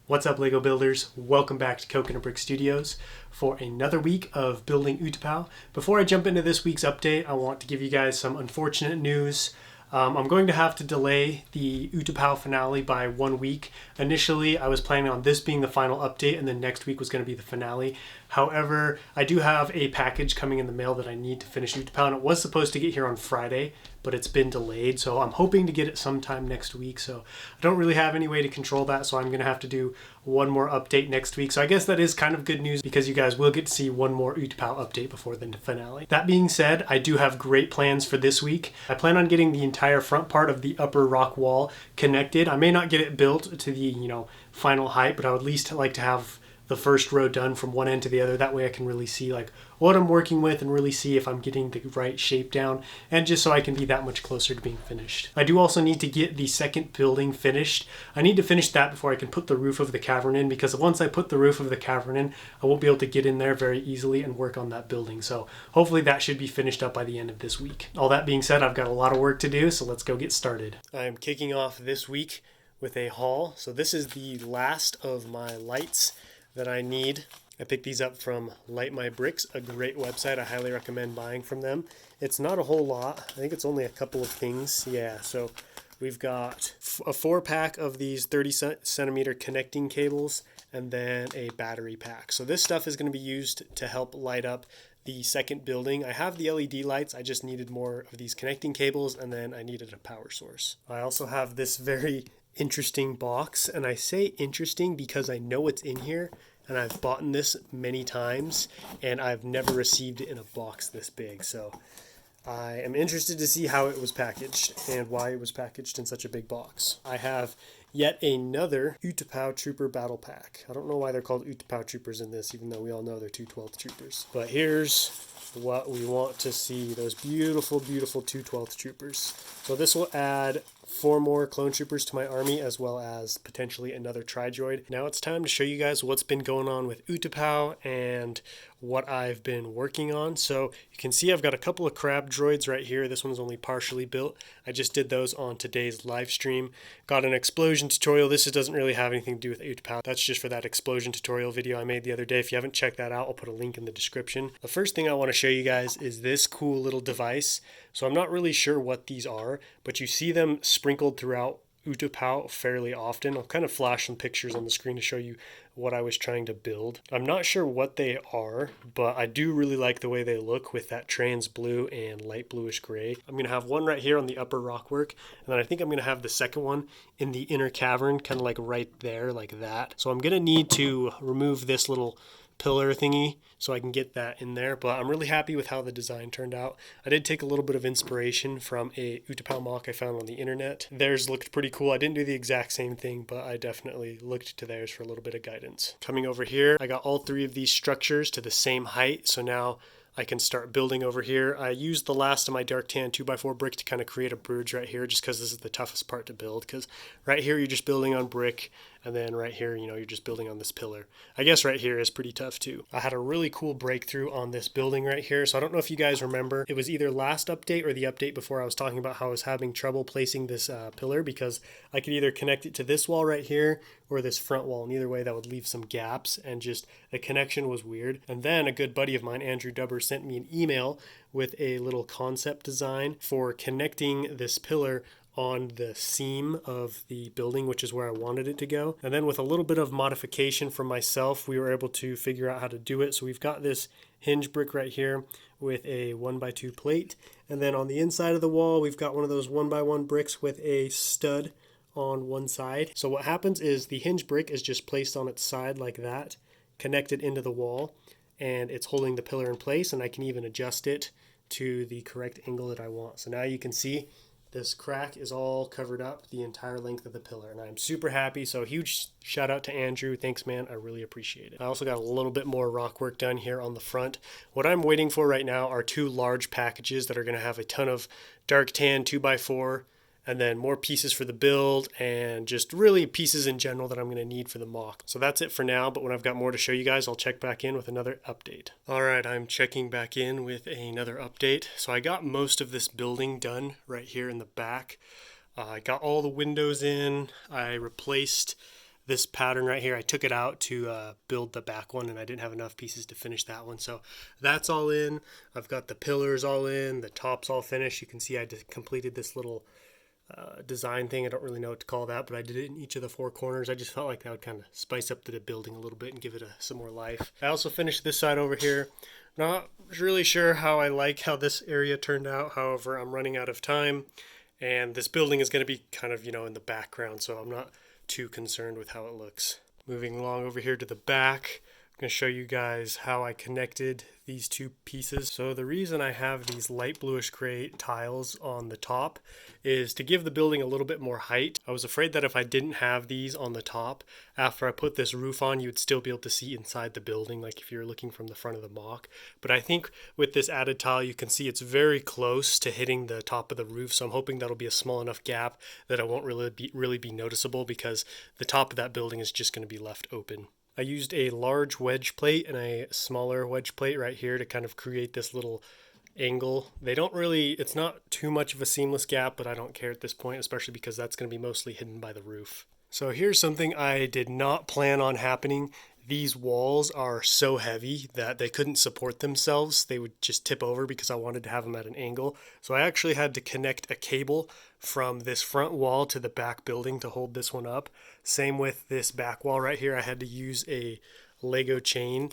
What's up, LEGO builders? Welcome back to Coconut Brick Studios for another week of building Utapau. Before I jump into this week's update, I want to give you guys some unfortunate news. I'm going to have to delay the Utapau finale by 1 week. Initially, I was planning on this being the final update and then next week was going to be the finale. However, I do have a package coming in the mail that I need to finish Utapau, and it was supposed to get here on Friday, but it's been delayed, so I'm hoping to get it sometime next week. So I don't really have any way to control that, so I'm going to have to do one more update next week. So I guess that is kind of good news because you guys will get to see one more Utapau update before the finale. That being said, I do have great plans for this week. I plan on getting the entire front part of the upper rock wall connected. I may not get it built to the, final height, but I would at least like to have the first row done from one end to the other. That way I can really see like what I'm working with and really see if I'm getting the right shape down, and just so I can be that much closer to being finished. I do also need to get the second building finished. I need to finish that before I can put the roof of the cavern in, because once I put the roof of the cavern in, I won't be able to get in there very easily and work on that building. So hopefully that should be finished up by the end of this week. All that being said, I've got a lot of work to do, so let's go get started. I'm kicking off this week with a haul. So this is the last of my lights that I need. I picked these up from Light My Bricks, a great website. I highly recommend buying from them. It's not a whole lot. I think it's only a couple of things. Yeah, so we've got a 4-pack of these 30 centimeter connecting cables and then a battery pack. So this stuff is going to be used to help light up the second building. I have the LED lights. I just needed more of these connecting cables, and then I needed a power source. I also have this very interesting box, and I say interesting because I know it's in here, and I've bought this many times, and I've never received it in a box this big. So I am interested to see how it was packaged and why it was packaged in such a big box. I have yet another Utapau Trooper Battle Pack. I don't know why they're called Utapau Troopers in this, even though we all know they're 212th Troopers. But here's what we want to see, those beautiful, beautiful 212th Troopers. So this will add 4 more clone troopers to my army, as well as potentially another tri-droid. Now it's time to show you guys what's been going on with Utapau and what I've been working on. So you can see I've got a couple of crab droids right here. This one's only partially built. I just did those on today's live stream. Got an explosion tutorial. This doesn't really have anything to do with Utapau. That's just for that explosion tutorial video I made the other day. If you haven't checked that out, I'll put a link in the description. The first thing I want to show you guys is this cool little device. So I'm not really sure what these are, but you see them sprinkled throughout Utapau fairly often. I'll kind of flash some pictures on the screen to show you what I was trying to build. I'm not sure what they are, but I do really like the way they look with that trans blue and light bluish gray. I'm going to have one right here on the upper rockwork, and then I think I'm going to have the second one in the inner cavern, kind of like right there, like that. So I'm going to need to remove this little pillar thingy so I can get that in there, but I'm really happy with how the design turned out. I did take a little bit of inspiration from a Utapau mock I found on the internet. Theirs looked pretty cool. I didn't do the exact same thing, but I definitely looked to theirs for a little bit of guidance. Coming over here, I got all 3 of these structures to the same height, so now I can start building over here. I used the last of my dark tan 2x4 brick to kind of create a bridge right here, just because this is the toughest part to build, because right here you're just building on brick, and then right here, you're just building on this pillar. I guess right here is pretty tough too. I had a really cool breakthrough on this building right here, so I don't know if you guys remember. It was either last update or the update before I was talking about how I was having trouble placing this pillar, because I could either connect it to this wall right here or this front wall, and either way that would leave some gaps, and just the connection was weird. And then a good buddy of mine, Andrew Dubber, sent me an email with a little concept design for connecting this pillar on the seam of the building, which is where I wanted it to go. And then with a little bit of modification from myself, we were able to figure out how to do it. So we've got this hinge brick right here with a 1x2 plate. And then on the inside of the wall, we've got one of those 1x1 bricks with a stud on one side. So what happens is the hinge brick is just placed on its side like that, connected into the wall, and it's holding the pillar in place, and I can even adjust it to the correct angle that I want. So now you can see this crack is all covered up the entire length of the pillar, and I'm super happy. So huge shout out to Andrew. Thanks, man. I really appreciate it. I also got a little bit more rock work done here on the front. What I'm waiting for right now are 2 large packages that are going to have a ton of dark tan 2x4 and then more pieces for the build, and just really pieces in general that I'm going to need for the mock. So that's it for now, but when I've got more to show you guys, I'll check back in with another update. All right, I'm checking back in with another update. So I got most of this building done right here in the back. I got all the windows in. I replaced this pattern right here, I took it out to build the back one, and I didn't have enough pieces to finish that one. So that's all in. I've got the pillars all in, the top's all finished. You can see I just completed this little design thing. I don't really know what to call that, but I did it in each of the four corners. I just felt like that would kind of spice up the building a little bit and give it some more life. I also finished this side over here. Not really sure how I like how this area turned out. However, I'm running out of time, and this building is going to be kind of, in the background, so I'm not too concerned with how it looks. Moving along over here to the back, I'm going to show you guys how I connected these two pieces. So the reason I have these light bluish gray tiles on the top is to give the building a little bit more height. I was afraid that if I didn't have these on the top, after I put this roof on, you would still be able to see inside the building, like if you're looking from the front of the mock. But I think with this added tile, you can see it's very close to hitting the top of the roof. So I'm hoping that'll be a small enough gap that it won't really be noticeable, because the top of that building is just going to be left open. I used a large wedge plate and a smaller wedge plate right here to kind of create this little angle. It's not too much of a seamless gap, but I don't care at this point, especially because that's going to be mostly hidden by the roof. So here's something I did not plan on happening. These walls are so heavy that they couldn't support themselves. They would just tip over because I wanted to have them at an angle. So I actually had to connect a cable from this front wall to the back building to hold this one up. Same with this back wall right here. I had to use a LEGO chain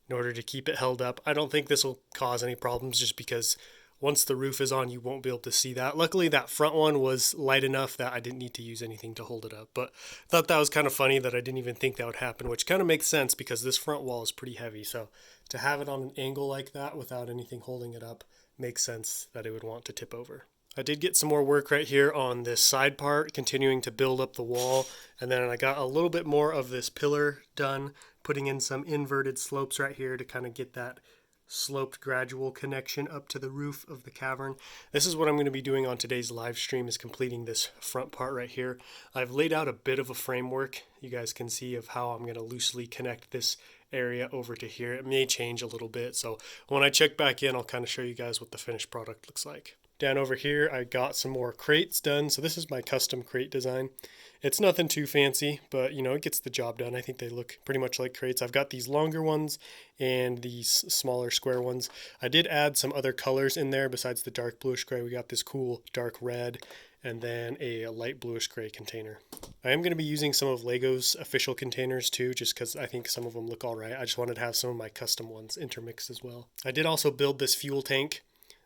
in order to keep it held up. I don't think this will cause any problems, just because once the roof is on, you won't be able to see that. Luckily, that front one was light enough that I didn't need to use anything to hold it up. But I thought that was kind of funny that I didn't even think that would happen, which kind of makes sense because this front wall is pretty heavy. So to have it on an angle like that without anything holding it up makes sense that it would want to tip over. I did get some more work right here on this side part, continuing to build up the wall. And then I got a little bit more of this pillar done, putting in some inverted slopes right here to kind of get that sloped gradual connection up to the roof of the cavern. This is what I'm going to be doing on today's live stream, is completing this front part right here. I've laid out a bit of a framework you guys can see of how I'm going to loosely connect this area over to here. It may change a little bit, so when I check back in, I'll kind of show you guys what the finished product looks like. Down over here, I got some more crates done. So this is my custom crate design. It's nothing too fancy, but it gets the job done. I think they look pretty much like crates. I've got these longer ones and these smaller square ones. I did add some other colors in there besides the dark bluish gray. We got this cool dark red and then a light bluish gray container. I am going to be using some of LEGO's official containers too, just because I think some of them look all right. I just wanted to have some of my custom ones intermixed as well. I did also build this fuel tank.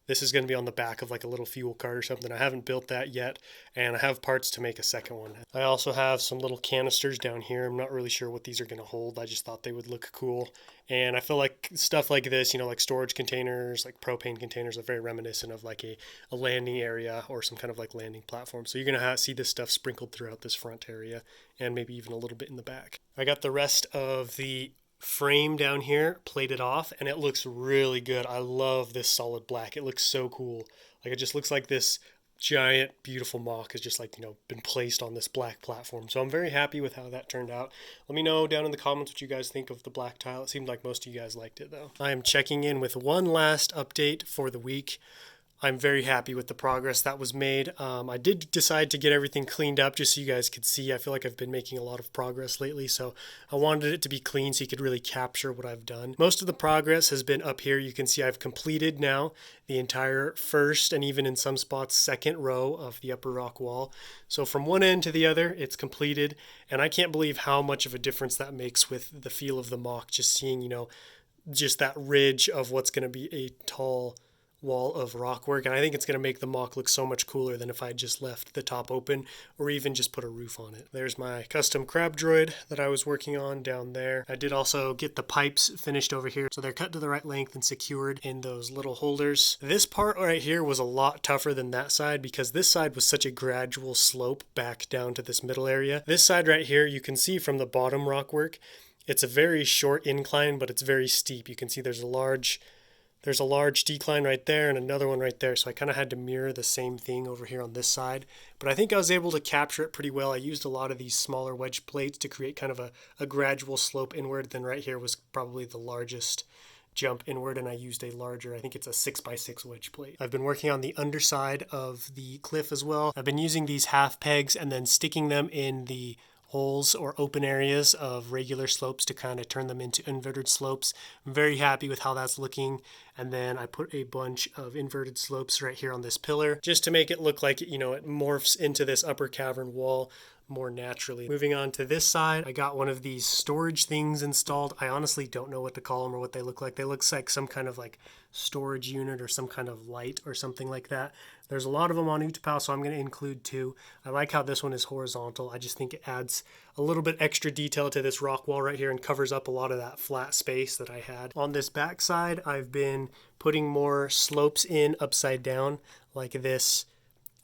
This is going to be on the back of like a little fuel cart or something. I haven't built that yet, and I have parts to make a second one. I also have some little canisters down here. I'm not really sure what these are going to hold. I just thought they would look cool. And I feel like stuff like this, like storage containers, like propane containers, are very reminiscent of like a landing area or some kind of like landing platform. So you're going to see this stuff sprinkled throughout this front area and maybe even a little bit in the back. I got the rest of the frame down here plated off, and it looks really good. I love this solid black. It looks so cool. Like, it just looks like this giant beautiful mock has just like been placed on this black platform. So I'm very happy with how that turned out. Let me know down in the comments what you guys think of the black tile. It seemed like most of you guys liked it though. I am checking in with one last update for the week. I'm very happy with the progress that was made. I did decide to get everything cleaned up just so you guys could see. I feel like I've been making a lot of progress lately, so I wanted it to be clean so you could really capture what I've done. Most of the progress has been up here. You can see I've completed now the entire first and even in some spots second row of the upper rock wall. So from one end to the other, it's completed, and I can't believe how much of a difference that makes with the feel of the mock, just seeing, just that ridge of what's going to be a tall wall of rock work. And I think it's going to make the mock look so much cooler than if I just left the top open or even just put a roof on it. There's my custom crab droid that I was working on down there. I did also get the pipes finished over here, so they're cut to the right length and secured in those little holders. This part right here was a lot tougher than that side because this side was such a gradual slope back down to this middle area. This side right here, you can see from the bottom rock work, it's a very short incline, but it's very steep. You can see there's a large decline right there and another one right there. So I kind of had to mirror the same thing over here on this side. But I think I was able to capture it pretty well. I used a lot of these smaller wedge plates to create kind of a gradual slope inward. Then right here was probably the largest jump inward, and I used a larger, I think it's a 6x6 wedge plate. I've been working on the underside of the cliff as well. I've been using these half pegs and then sticking them in the holes or open areas of regular slopes to kind of turn them into inverted slopes. I'm very happy with how that's looking. And then I put a bunch of inverted slopes right here on this pillar just to make it look like, it morphs into this upper cavern wall more naturally. Moving on to this side, I got one of these storage things installed. I honestly don't know what to call them or what they look like. They look like some kind of like storage unit or some kind of light or something like that. There's a lot of them on Utapau, so I'm going to include two. I like how this one is horizontal. I just think it adds a little bit extra detail to this rock wall right here and covers up a lot of that flat space that I had. On this back side, I've been putting more slopes in upside down like this.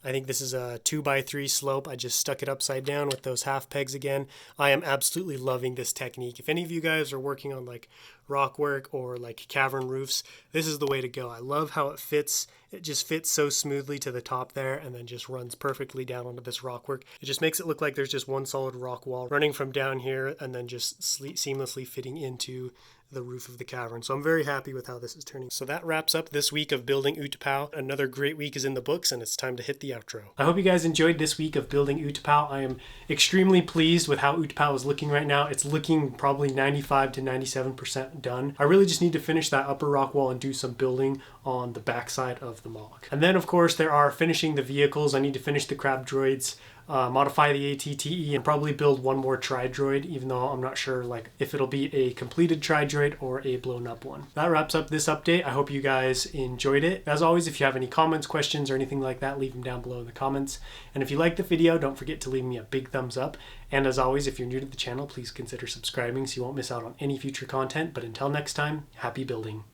I think this is a 2x3 slope. I just stuck it upside down with those half pegs again. I am absolutely loving this technique. If any of you guys are working on like rock work or like cavern roofs, this is the way to go. I love how it fits. It just fits so smoothly to the top there and then just runs perfectly down onto this rock work. It just makes it look like there's just one solid rock wall running from down here and then just seamlessly fitting into the roof of the cavern. So I'm very happy with how this is turning. So that wraps up this week of building Utapau. Another great week is in the books and it's time to hit the outro. I hope you guys enjoyed this week of building Utapau. I am extremely pleased with how Utapau is looking right now. It's looking probably 95 to 97% done. I really just need to finish that upper rock wall and do some building on the backside of the MOC. And then of course there are finishing the vehicles. I need to finish the crab droids, modify the ATTE, and probably build one more tri-droid, even though I'm not sure like if it'll be a completed tri-droid or a blown up one. That wraps up this update. I hope you guys enjoyed it. As always, if you have any comments, questions, or anything like that, leave them down below in the comments. And if you liked the video, don't forget to leave me a big thumbs up. And as always, if you're new to the channel, please consider subscribing so you won't miss out on any future content. But until next time, happy building.